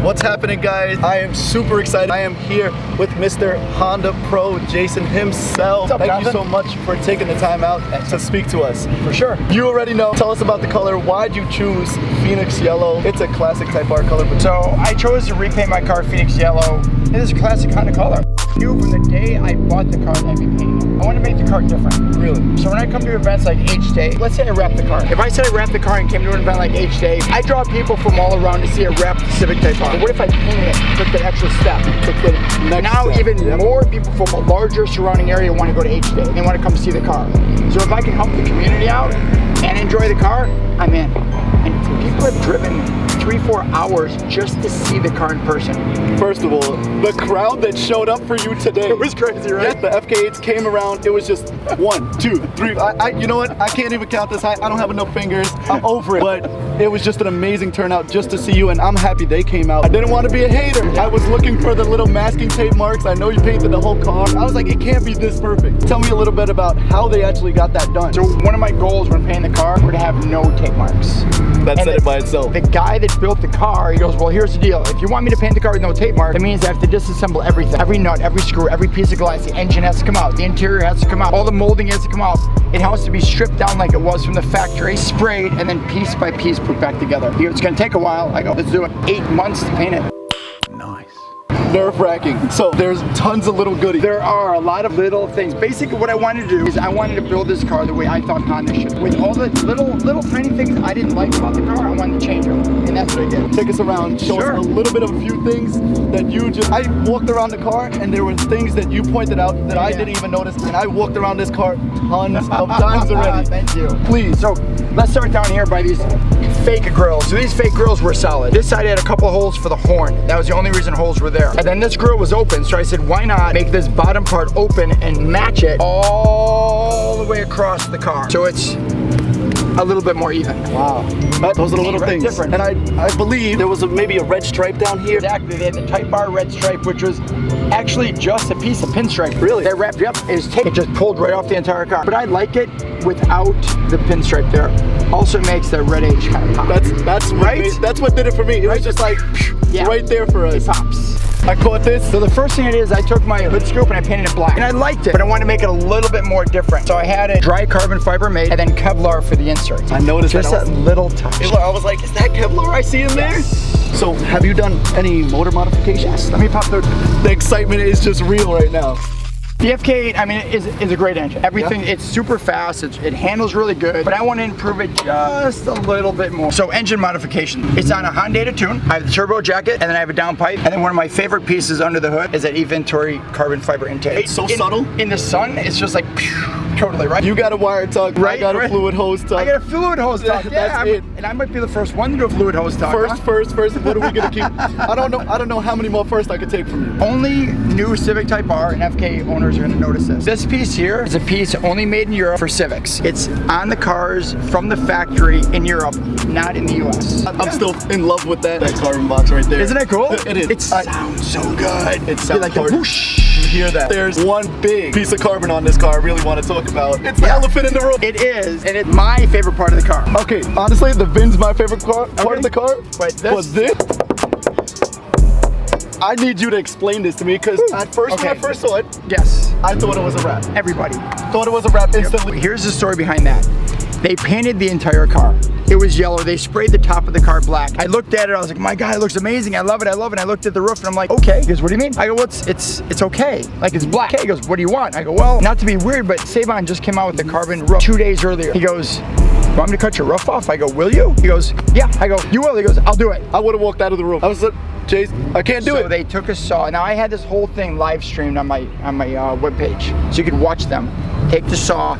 What's happening, guys? I am super excited. I am here with Mr. Honda Pro Jason himself. Thank you so much for taking the time out to speak to us. For sure. You already know. Tell us about the color. Why'd you choose Phoenix Yellow? It's a classic Type R color. So I chose to repaint my car Phoenix Yellow. It is a classic Honda color. I knew from the day I bought the car that I'd be painting it. I want to make the car different. Really? So when I come to events like Hday, let's say I wrap the car. If I said I wrapped the car and came to an event like Hday, I draw people from all around to see a wrapped Civic Type R. But what if I painted it, took the extra step, took the next step? Even more people from a larger surrounding area want to go to Hday and they want to come see the car. So if I can help the community out and enjoy the car, I'm in. And people have driven 3-4 hours just to see the car in person. First of all, the crowd that showed up for you today. It was crazy, right? Yeah, the FK8s came around. It was just 1, 2, 3. You know what? I can't even count this high. I don't have enough fingers. I'm over it. But it was just an amazing turnout just to see you, and I'm happy they came out. I didn't want to be a hater. I was looking for the little masking tape marks. I know you painted the whole car. I was like, it can't be this perfect. Tell me a little bit about how they actually got that done. So one of my goals when painting the car were to have no tape marks. That said it by itself. The guy that built the car, he goes, well, here's the deal. If you want me to paint the car with no tape mark, that means I have to disassemble everything. Every nut, every screw, every piece of glass. The engine has to come out. The interior has to come out. All the molding has to come out. It has to be stripped down like it was from the factory, sprayed, and then piece by piece put back together. Here, it's gonna take a while. I go, let's do it. 8 months to paint it. Nice. Nerve-wracking. So there's tons of little goodies. There are a lot of little things. Basically what I wanted to do is I wanted to build this car the way I thought Honda should. With all the little tiny things I didn't like about the car, I wanted to change them. And that's what I did. Take us around, show us a little bit of a few things that you just, I walked around the car and there were things that you pointed out that I didn't even notice, and I walked around this car tons of times already. Thank you. Please. So let's start down here by these fake grills. So these fake grills were solid. This side had a couple of holes for the horn. That was the only reason holes were there. And then this grill was open, so I said, why not make this bottom part open and match it all the way across the car, so it's a little bit more even. Wow. Those are the little things. Different. And I believe there was maybe a red stripe down here. Exactly. They had the Type R red stripe, which was actually just a piece of pinstripe. Really? They wrapped it up. It just pulled right off the entire car. But I like it without the pinstripe there. Also makes the red edge kind of pop. That's right. That's what did it for me. It was just like right there for us. It pops. I caught this. So the first thing I did is I took my hood scoop and I painted it black. And I liked it, but I wanted to make it a little bit more different. So I had a dry carbon fiber made and then Kevlar for the inserts. I noticed just that little touch. I was like, is that Kevlar I see in there? So have you done any motor modifications? Yes. Let me pop the excitement is just real right now. The FK8, I mean, is a great engine. Everything, it's super fast, it handles really good, but I want to improve it just a little bit more. So engine modification. It's on a Hday tune. I have the turbo jacket, and then I have a downpipe, and then one of my favorite pieces under the hood is that Venturi carbon fiber intake. It's so subtle. In the sun, it's just like, totally, right? You got a wire tuck, right? I got a fluid hose tuck. I got a fluid hose tuck, That's it. And I might be the first one to do a fluid hose tuck. First, what are we gonna keep? I don't know how many more first I could take from you. Only new Civic Type R and FK owners are gonna notice this. This piece here is a piece only made in Europe for Civics. It's on the cars from the factory in Europe, not in the US. I'm still in love with that carbon box right there. Isn't it cool? It is. It sounds so good. It sounds like gorgeous. a whoosh. You hear that? There's one big piece of carbon on this car I really want to talk about. It's the elephant in the room. It is, and it's my favorite part of the car. Okay, honestly, the VIN's my favorite part of the car. But this, I need you to explain this to me, because at first, when I first saw it, I thought it was a wrap. Everybody thought it was a wrap instantly. Here's the story behind that. They painted the entire car. It was yellow. They sprayed the top of the car black. I looked at it. I was like, my God, it looks amazing. I love it. I love it. I looked at the roof and I'm like, okay. He goes, what do you mean? I go, well, it's okay. Like, it's black. He goes, what do you want? I go, well, not to be weird, but Savon just came out with the carbon roof 2 days earlier. He goes, you want me to cut your roof off? I go, will you? He goes, yeah. I go, you will? He goes, I'll do it. I would have walked out of the room. I was like, Chase, I can't do it. So they took a saw. Now I had this whole thing live streamed on my webpage, so you could watch them take the saw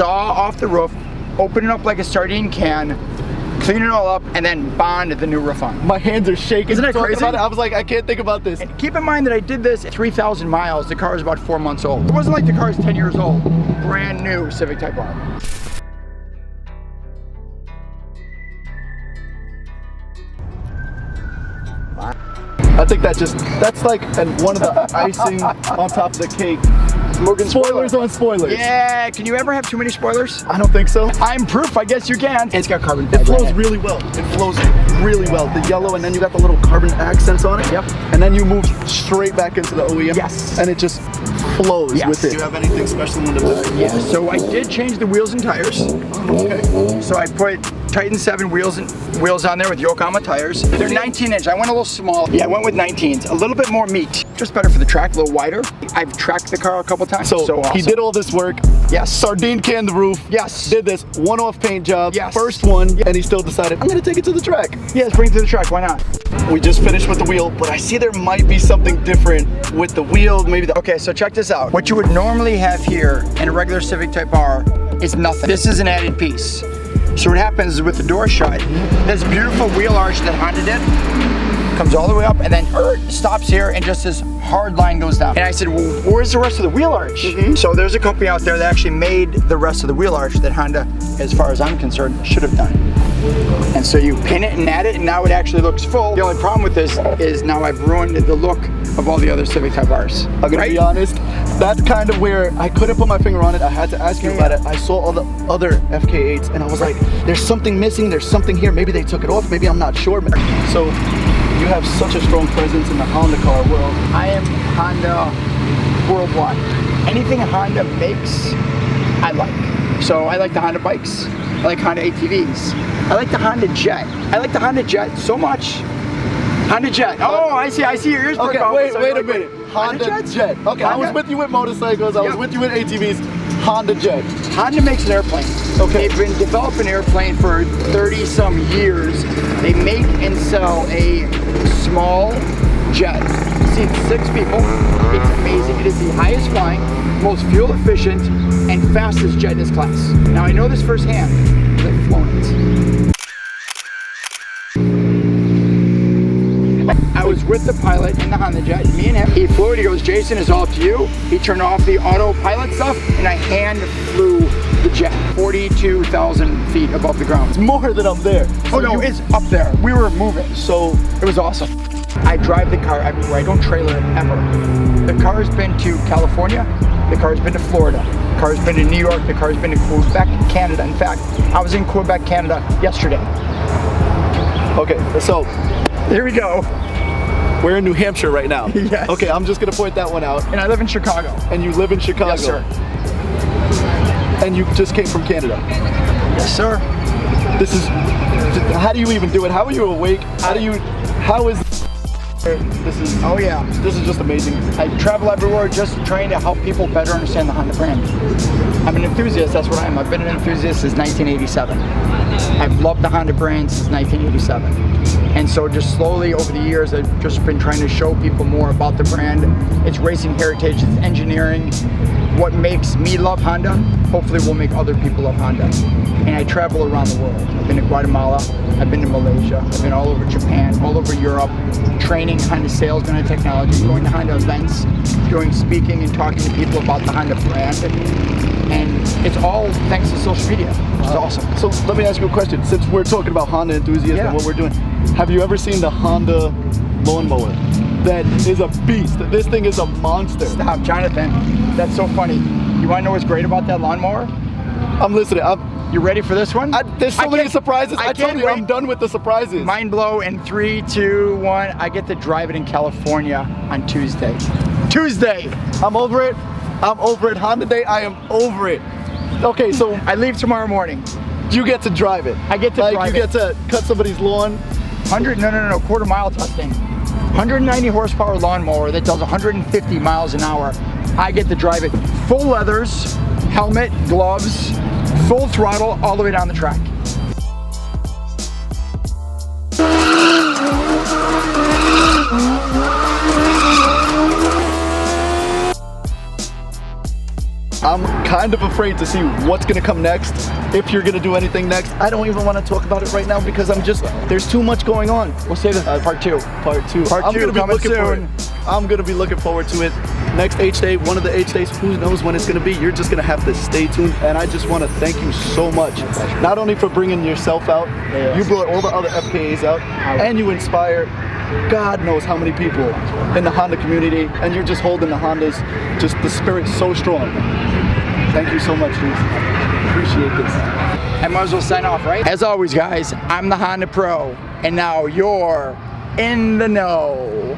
off the roof, open it up like a sardine can, clean it all up, and then bond the new roof on. My hands are shaking. Isn't that crazy? I was like, I can't think about this. And keep in mind that I did this at 3,000 miles. The car is about 4 months old. It wasn't like the car is 10 years old. Brand new Civic Type R. I think that's like one of the icing on top of the cake Smoking Spoilers on spoilers. Yeah, can you ever have too many spoilers? I don't think so. I'm proof, I guess you can. It's got carbon It fiber in flows really well. It flows really well. The yellow, and then you got the little carbon accents on it. Yep. And then you move straight back into the OEM. Yes. And it just flows Yes. with it. Do you have anything special in the back? Yeah, so I did change the wheels and tires. Okay. So I put Titan 7 wheels on there with Yokohama tires. They're 19-inch. I went a little small. Yeah, I went with 19s. A little bit more meat. Just better for the track, a little wider. I've tracked the car a couple times. So awesome. he did all this work. Yes. Sardine canned the roof. Yes. Did this one-off paint job. Yes. First one. And he still decided, I'm gonna take it to the track. Yeah, let's bring it to the track. Why not? We just finished with the wheel, but I see there might be something different with the wheel. Maybe the Okay, so check this out. What you would normally have here in a regular Civic Type R is nothing. This is an added piece. So what happens is with the door shut, this beautiful wheel arch that Honda did comes all the way up and then stops here and just this hard line goes down. And I said, well, where's the rest of the wheel arch? So there's a company out there that actually made the rest of the wheel arch that Honda, as far as I'm concerned, should have done. And so you pin it and add it, and now it actually looks full. The only problem with this is now I've ruined the look of all the other Civic Type Rs. I'm gonna be honest, that's kind of where I couldn't put my finger on it. I had to ask you about it. I saw all the other FK8s and I was like, there's something missing, there's something here. Maybe they took it off, maybe I'm not sure. So you have such a strong presence in the Honda car world. I am Honda worldwide. Anything Honda makes, I like. So I like the Honda bikes. I like Honda ATVs. I like the Honda Jet. I like the Honda Jet so much. Honda Jet. Oh, I see your ears. Okay, wait a minute. Honda Jet. Okay, I was Honda? with you with motorcycles. I was with you with ATVs. Honda Jet. Honda makes an airplane. Okay. They've been developing an airplane for 30 some years. They make and sell a small jet. Seats 6 people. It's amazing. It is the highest flying, most fuel efficient, and fastest jet in its class. Now I know this firsthand because I've flown it. I was with the pilot in the Honda Jet, me and him. He flew it, he goes, Jason, it's all up to you. He turned off the autopilot stuff and I hand flew the jet 42,000 feet above the ground. It's more than up there. Oh no, it's up there. We were moving, so it was awesome. I drive the car everywhere. I don't trailer it ever. The car's been to California. The car's been to Florida. The car's been to New York. The car's been to Quebec, Canada. In fact, I was in Quebec, Canada yesterday. Okay, so here we go. We're in New Hampshire right now. Yes. Okay, I'm just gonna point that one out. And I live in Chicago. And you live in Chicago. Yes, sir. And you just came from Canada. Yes, sir. This is, how do you even do it? How are you awake? How is this is, oh yeah. This is just amazing. I travel everywhere just trying to help people better understand the Honda brand. I'm an enthusiast, that's what I am. I've been an enthusiast since 1987. I've loved the Honda brand since 1987. And so just slowly over the years, I've just been trying to show people more about the brand. It's racing heritage, it's engineering. What makes me love Honda, hopefully will make other people love Honda. And I travel around the world. I've been to Guatemala, I've been to Malaysia, I've been all over Japan, all over Europe, training Honda salesmen and technology, going to Honda events, doing speaking and talking to people about the Honda brand. And it's all thanks to social media, which is awesome. So let me ask you a question. Since we're talking about Honda enthusiasts and what we're doing, have you ever seen the Honda lawnmower? That is a beast. This thing is a monster. Stop, Jonathan. That's so funny. You want to know what's great about that lawnmower? I'm listening. You ready for this one? There's so many surprises. I told you, wait. I'm done with the surprises. Mind blow in 3, 2, 1. I get to drive it in California on Tuesday. Tuesday! I'm over it. I'm over it. Honda Day, I am over it. Okay, so I leave tomorrow morning. You get to drive it. I get to drive it. You get to cut somebody's lawn. No, quarter mile testing. 190 horsepower lawnmower that does 150 miles an hour. I get to drive it. Full leathers, helmet, gloves, full throttle, all the way down the track. I'm kind of afraid to see what's gonna come next, if you're gonna do anything next. I don't even want to talk about it right now because there's too much going on. We'll say this part two. Part two. I'm gonna be looking soon. I'm gonna be looking forward to it. Next Hday, one of the Hdays, who knows when it's gonna be. You're just gonna have to stay tuned. And I just want to thank you so much, not only for bringing yourself out, you brought all the other FKAs out, and you inspire God knows how many people in the Honda community, and you're just holding the Hondas, just the spirit's so strong. Thank you so much, dude. Appreciate this. I might as well sign off, right? As always, guys, I'm the Honda Pro, and now you're in the know.